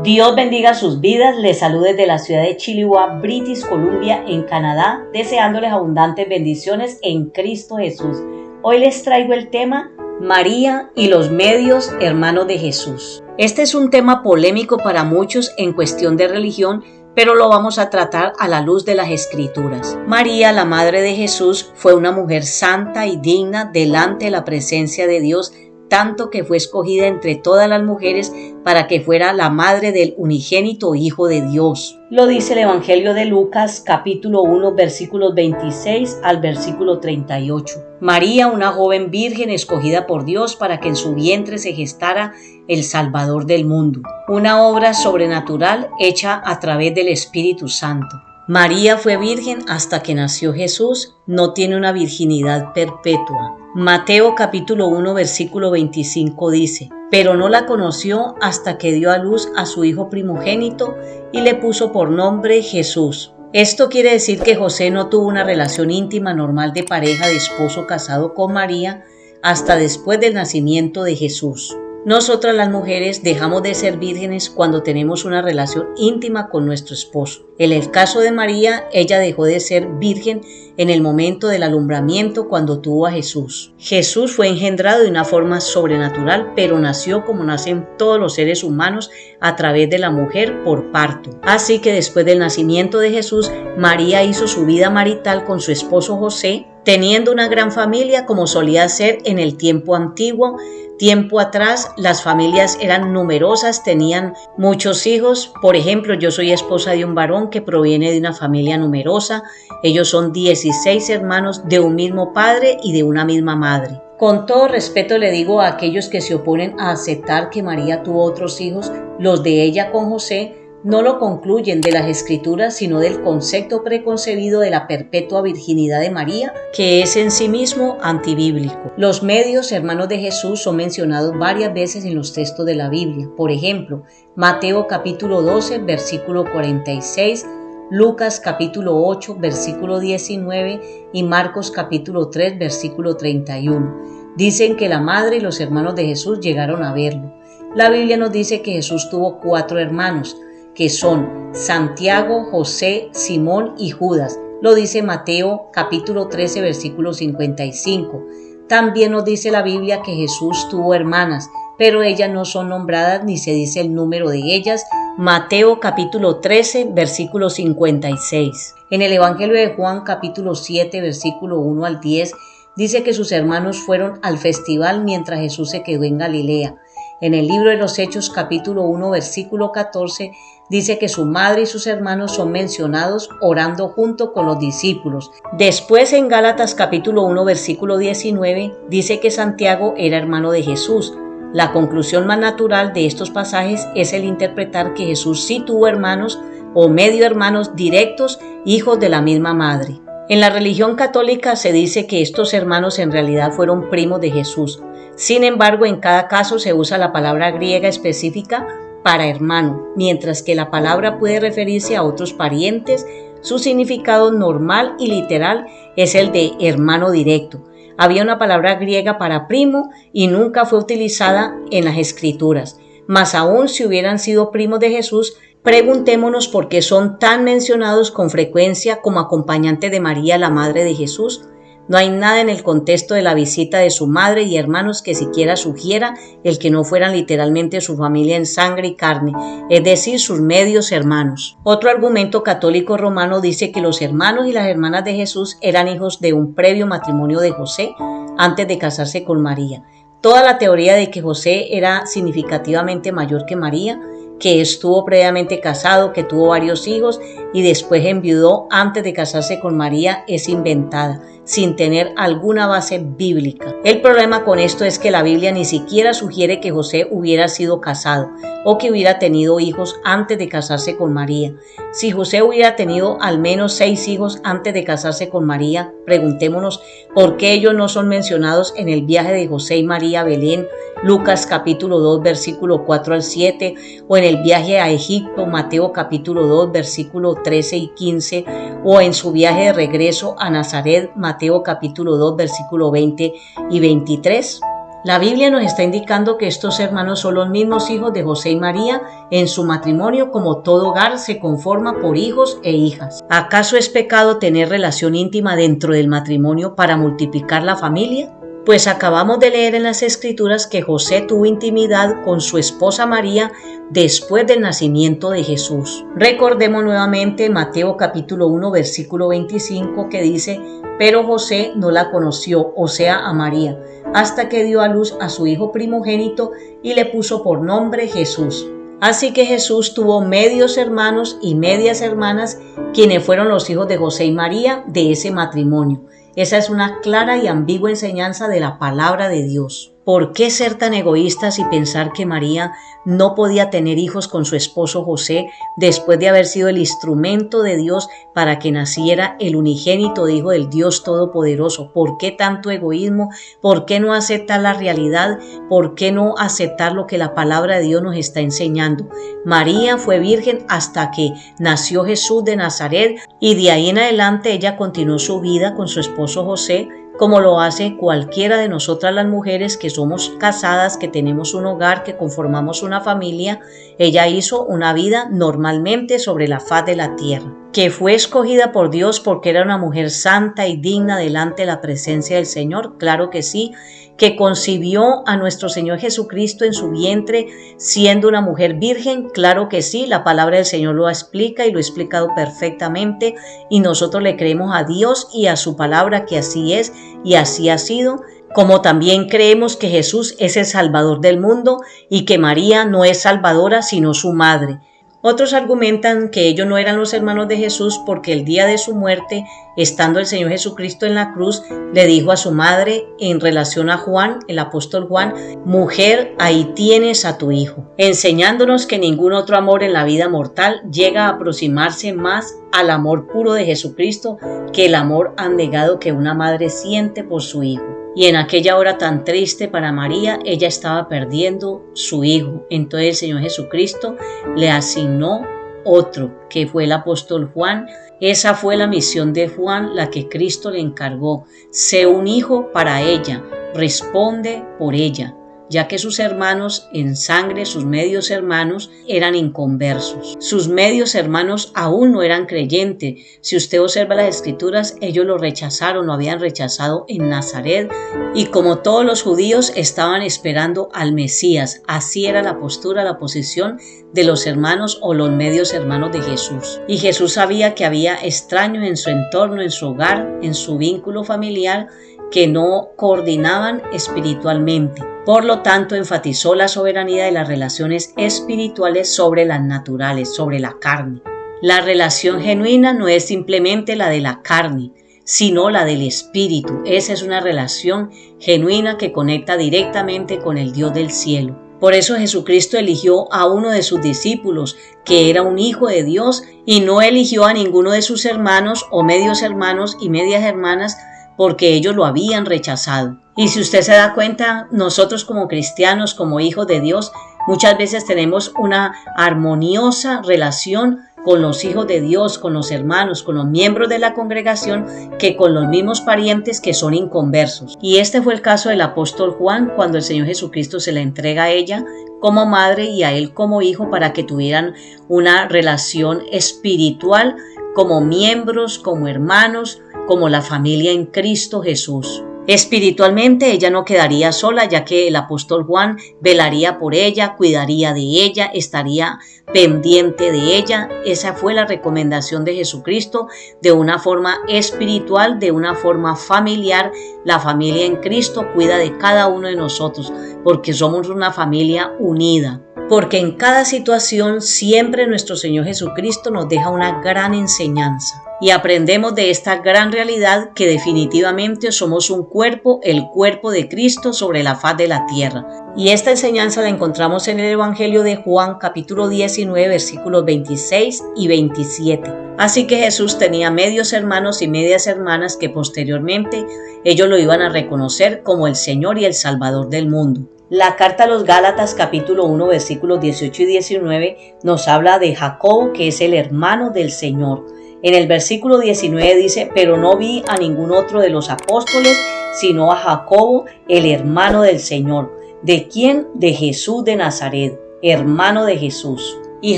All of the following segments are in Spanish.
Dios bendiga sus vidas, les saludo desde la ciudad de Chilliwack, British Columbia, en Canadá, deseándoles abundantes bendiciones en Cristo Jesús. Hoy les traigo el tema María y los medios hermanos de Jesús. Este es un tema polémico para muchos en cuestión de religión, pero lo vamos a tratar a la luz de las Escrituras. María, la madre de Jesús, fue una mujer santa y digna delante de la presencia de Dios, tanto que fue escogida entre todas las mujeres para que fuera la madre del unigénito Hijo de Dios. Lo dice el Evangelio de Lucas, capítulo 1, versículos 26 al versículo 38. María, una joven virgen escogida por Dios para que en su vientre se gestara el Salvador del mundo. Una obra sobrenatural hecha a través del Espíritu Santo. María fue virgen hasta que nació Jesús, no tiene una virginidad perpetua. Mateo capítulo 1 versículo 25 dice: pero no la conoció hasta que dio a luz a su hijo primogénito y le puso por nombre Jesús. Esto quiere decir que José no tuvo una relación íntima normal de pareja de esposo casado con María hasta después del nacimiento de Jesús. Nosotras las mujeres dejamos de ser vírgenes cuando tenemos una relación íntima con nuestro esposo. En el caso de María, ella dejó de ser virgen en el momento del alumbramiento cuando tuvo a Jesús. Jesús fue engendrado de una forma sobrenatural, pero nació como nacen todos los seres humanos a través de la mujer por parto. Así que después del nacimiento de Jesús, María hizo su vida marital con su esposo José, teniendo una gran familia como solía ser en el tiempo antiguo. Tiempo atrás las familias eran numerosas, tenían muchos hijos. Por ejemplo, yo soy esposa de un varón que proviene de una familia numerosa. Ellos son 16 hermanos de un mismo padre y de una misma madre. Con todo respeto le digo a aquellos que se oponen a aceptar que María tuvo otros hijos, los de ella con José, no lo concluyen de las Escrituras, sino del concepto preconcebido de la perpetua virginidad de María, que es en sí mismo antibíblico. Los medios hermanos de Jesús son mencionados varias veces en los textos de la Biblia. Por ejemplo, Mateo capítulo 12, versículo 46, Lucas capítulo 8, versículo 19 y Marcos capítulo 3, versículo 31. Dicen que la madre y los hermanos de Jesús llegaron a verlo. La Biblia nos dice que Jesús tuvo 4 hermanos, que son Santiago, José, Simón y Judas. Lo dice Mateo capítulo 13 versículo 55. También nos dice la Biblia que Jesús tuvo hermanas, pero ellas no son nombradas ni se dice el número de ellas. Mateo capítulo 13 versículo 56. En el Evangelio de Juan capítulo 7 versículo 1 al 10 dice que sus hermanos fueron al festival mientras Jesús se quedó en Galilea. En el libro de los Hechos capítulo 1 versículo 14 dice que su madre y sus hermanos son mencionados orando junto con los discípulos. Después en Gálatas capítulo 1 versículo 19 dice que Santiago era hermano de Jesús. La conclusión más natural de estos pasajes es el interpretar que Jesús sí tuvo hermanos o medio hermanos directos, hijos de la misma madre. En la religión católica se dice que estos hermanos en realidad fueron primos de Jesús. Sin embargo, en cada caso se usa la palabra griega específica para hermano, mientras que la palabra puede referirse a otros parientes. Su significado normal y literal es el de hermano directo. Había una palabra griega para primo y nunca fue utilizada en las Escrituras. Más aún, si hubieran sido primos de Jesús, preguntémonos por qué son tan mencionados con frecuencia como acompañantes de María, la madre de Jesús. No hay nada en el contexto de la visita de su madre y hermanos que siquiera sugiera el que no fueran literalmente su familia en sangre y carne, es decir, sus medios hermanos. Otro argumento católico romano dice que los hermanos y las hermanas de Jesús eran hijos de un previo matrimonio de José antes de casarse con María. Toda la teoría de que José era significativamente mayor que María, que estuvo previamente casado, que tuvo varios hijos y después enviudó antes de casarse con María es inventada, sin tener alguna base bíblica. El problema con esto es que la Biblia ni siquiera sugiere que José hubiera sido casado o que hubiera tenido hijos antes de casarse con María. Si José hubiera tenido al menos 6 hijos antes de casarse con María, preguntémonos por qué ellos no son mencionados en el viaje de José y María a Belén, Lucas capítulo 2 versículo 4 al 7, o en el viaje a Egipto, Mateo capítulo 2 versículo 13 y 15, o en su viaje de regreso a Nazaret, Mateo capítulo 2 versículo 20 y 23. La Biblia nos está indicando que estos hermanos son los mismos hijos de José y María en su matrimonio, como todo hogar se conforma por hijos e hijas. ¿Acaso es pecado tener relación íntima dentro del matrimonio para multiplicar la familia? Pues acabamos de leer en las Escrituras que José tuvo intimidad con su esposa María después del nacimiento de Jesús. Recordemos nuevamente Mateo capítulo 1 versículo 25 que dice: pero José no la conoció, o sea, a María, hasta que dio a luz a su hijo primogénito y le puso por nombre Jesús. Así que Jesús tuvo medios hermanos y medias hermanas, quienes fueron los hijos de José y María de ese matrimonio. Esa es una clara y ambigua enseñanza de la palabra de Dios. ¿Por qué ser tan egoístas y pensar que María no podía tener hijos con su esposo José después de haber sido el instrumento de Dios para que naciera el unigénito hijo del Dios Todopoderoso? ¿Por qué tanto egoísmo? ¿Por qué no aceptar la realidad? ¿Por qué no aceptar lo que la palabra de Dios nos está enseñando? María fue virgen hasta que nació Jesús de Nazaret y de ahí en adelante ella continuó su vida con su esposo José, como lo hace cualquiera de nosotras las mujeres que somos casadas, que tenemos un hogar, que conformamos una familia. Ella hizo una vida normalmente sobre la faz de la tierra, que fue escogida por Dios porque era una mujer santa y digna delante de la presencia del Señor, claro que sí, que concibió a nuestro Señor Jesucristo en su vientre siendo una mujer virgen, claro que sí, la palabra del Señor lo explica y lo ha explicado perfectamente y nosotros le creemos a Dios y a su palabra que así es y así ha sido, como también creemos que Jesús es el Salvador del mundo y que María no es salvadora sino su madre. Otros argumentan que ellos no eran los hermanos de Jesús porque el día de su muerte, estando el Señor Jesucristo en la cruz, le dijo a su madre en relación a Juan, el apóstol Juan: mujer, ahí tienes a tu hijo, enseñándonos que ningún otro amor en la vida mortal llega a aproximarse más al amor puro de Jesucristo que el amor abnegado que una madre siente por su hijo. Y en aquella hora tan triste para María, ella estaba perdiendo su hijo. Entonces el Señor Jesucristo le asignó otro, que fue el apóstol Juan. Esa fue la misión de Juan, la que Cristo le encargó. Sé un hijo para ella, responde por ella, ya que sus hermanos en sangre, sus medios hermanos, eran inconversos. Sus medios hermanos aún no eran creyentes. Si usted observa las Escrituras, ellos lo rechazaron, lo habían rechazado en Nazaret, y como todos los judíos estaban esperando al Mesías. Así era la postura, la posición de los hermanos o los medios hermanos de Jesús. Y Jesús sabía que había extraños en su entorno, en su hogar, en su vínculo familiar, que no coordinaban espiritualmente. Por lo tanto, enfatizó la soberanía de las relaciones espirituales sobre las naturales, sobre la carne. La relación genuina no es simplemente la de la carne, sino la del espíritu. Esa es una relación genuina que conecta directamente con el Dios del cielo. Por eso Jesucristo eligió a uno de sus discípulos, que era un hijo de Dios, y no eligió a ninguno de sus hermanos o medios hermanos y medias hermanas, porque ellos lo habían rechazado. Y si usted se da cuenta, nosotros como cristianos, como hijos de Dios, muchas veces tenemos una armoniosa relación con los hijos de Dios, con los hermanos, con los miembros de la congregación, que con los mismos parientes que son inconversos. Y este fue el caso del apóstol Juan, cuando el Señor Jesucristo se la entrega a ella como madre y a él como hijo, para que tuvieran una relación espiritual como miembros, como hermanos, como la familia en Cristo Jesús. Espiritualmente ella no quedaría sola, ya que el apóstol Juan velaría por ella, cuidaría de ella, estaría pendiente de ella. Esa fue la recomendación de Jesucristo, de una forma espiritual, de una forma familiar. La familia en Cristo cuida de cada uno de nosotros, porque somos una familia unida. Porque en cada situación siempre nuestro Señor Jesucristo nos deja una gran enseñanza. Y aprendemos de esta gran realidad que definitivamente somos un cuerpo, el cuerpo de Cristo sobre la faz de la tierra. Y esta enseñanza la encontramos en el Evangelio de Juan, capítulo 19, versículos 26 y 27. Así que Jesús tenía medios hermanos y medias hermanas que posteriormente ellos lo iban a reconocer como el Señor y el Salvador del mundo. La carta a los Gálatas, capítulo 1, versículos 18 y 19, nos habla de Jacobo, que es el hermano del Señor. En el versículo 19 dice: pero no vi a ningún otro de los apóstoles, sino a Jacobo, el hermano del Señor. ¿De quién? De Jesús de Nazaret, hermano de Jesús. Y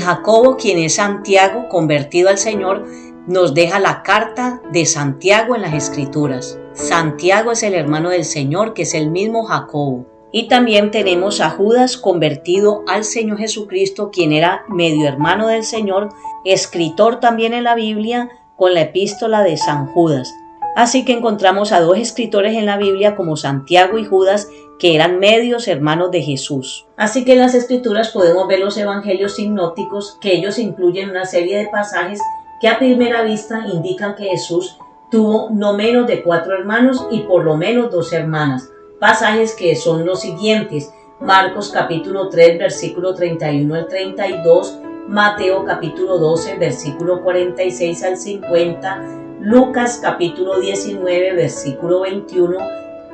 Jacobo, quien es Santiago, convertido al Señor, nos deja la carta de Santiago en las Escrituras. Santiago es el hermano del Señor, que es el mismo Jacobo. Y también tenemos a Judas, convertido al Señor Jesucristo, quien era medio hermano del Señor, escritor también en la Biblia, con la epístola de San Judas. Así que encontramos a dos escritores en la Biblia como Santiago y Judas, que eran medios hermanos de Jesús. Así que en las Escrituras podemos ver los evangelios sinópticos, que ellos incluyen una serie de pasajes que a primera vista indican que Jesús tuvo no menos de 4 hermanos y por lo menos 2 hermanas. Pasajes que son los siguientes: Marcos capítulo 3 versículo 31 al 32, Mateo capítulo 12 versículo 46 al 50, Lucas capítulo 19 versículo 21,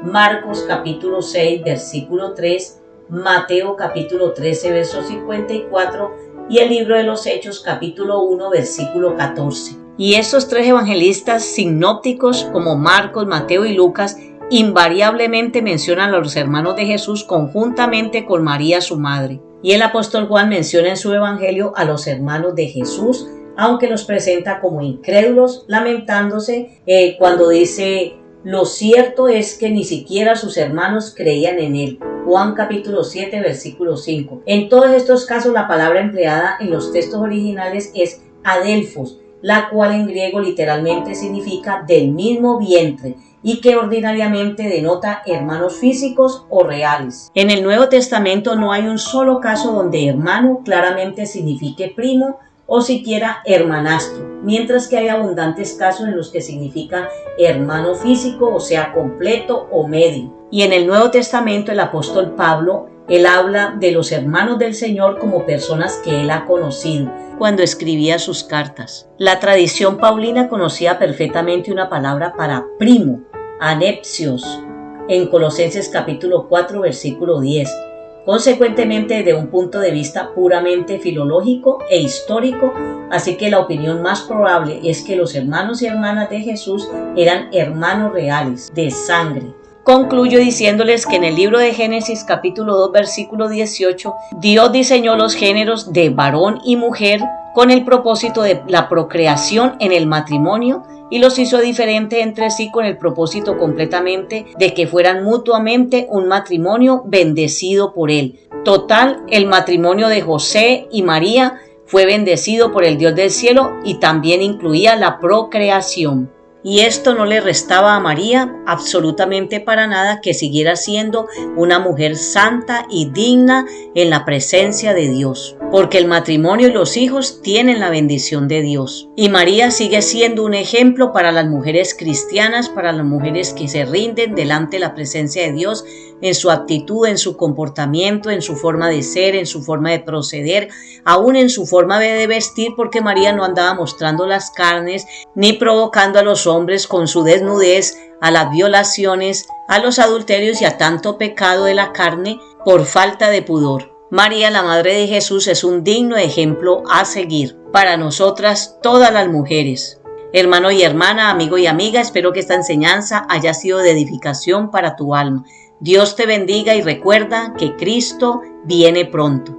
Marcos capítulo 6 versículo 3, Mateo capítulo 13 verso 54 y el libro de los Hechos capítulo 1 versículo 14. Y estos 3 evangelistas sinópticos como Marcos, Mateo y Lucas invariablemente mencionan a los hermanos de Jesús conjuntamente con María su madre. Y el apóstol Juan menciona en su evangelio a los hermanos de Jesús, aunque los presenta como incrédulos, lamentándose cuando dice: lo cierto es que ni siquiera sus hermanos creían en él. Juan capítulo 7 versículo 5. En todos estos casos la palabra empleada en los textos originales es adelphos, la cual en griego literalmente significa del mismo vientre y que ordinariamente denota hermanos físicos o reales. En el Nuevo Testamento no hay un solo caso donde hermano claramente signifique primo o siquiera hermanastro, mientras que hay abundantes casos en los que significa hermano físico, o sea, completo o medio. Y en el Nuevo Testamento el apóstol Pablo, él habla de los hermanos del Señor como personas que él ha conocido cuando escribía sus cartas. La tradición paulina conocía perfectamente una palabra para primo, anepsios, en Colosenses capítulo 4 versículo 10. Consecuentemente, desde un punto de vista puramente filológico e histórico, así que la opinión más probable es que los hermanos y hermanas de Jesús eran hermanos reales, de sangre. Concluyo diciéndoles que en el libro de Génesis capítulo 2 versículo 18, Dios diseñó los géneros de varón y mujer con el propósito de la procreación en el matrimonio y los hizo diferentes entre sí con el propósito completamente de que fueran mutuamente un matrimonio bendecido por él. Total, el matrimonio de José y María fue bendecido por el Dios del cielo y también incluía la procreación. Y esto no le restaba a María absolutamente para nada que siguiera siendo una mujer santa y digna en la presencia de Dios, porque el matrimonio y los hijos tienen la bendición de Dios. Y María sigue siendo un ejemplo para las mujeres cristianas, para las mujeres que se rinden delante de la presencia de Dios en su actitud, en su comportamiento, en su forma de ser, en su forma de proceder, aún en su forma de vestir, porque María no andaba mostrando las carnes ni provocando a los hombres con su desnudez, a las violaciones, a los adulterios y a tanto pecado de la carne por falta de pudor. María, la Madre de Jesús, es un digno ejemplo a seguir para nosotras, todas las mujeres. Hermano y hermana, amigo y amiga, espero que esta enseñanza haya sido de edificación para tu alma. Dios te bendiga y recuerda que Cristo viene pronto.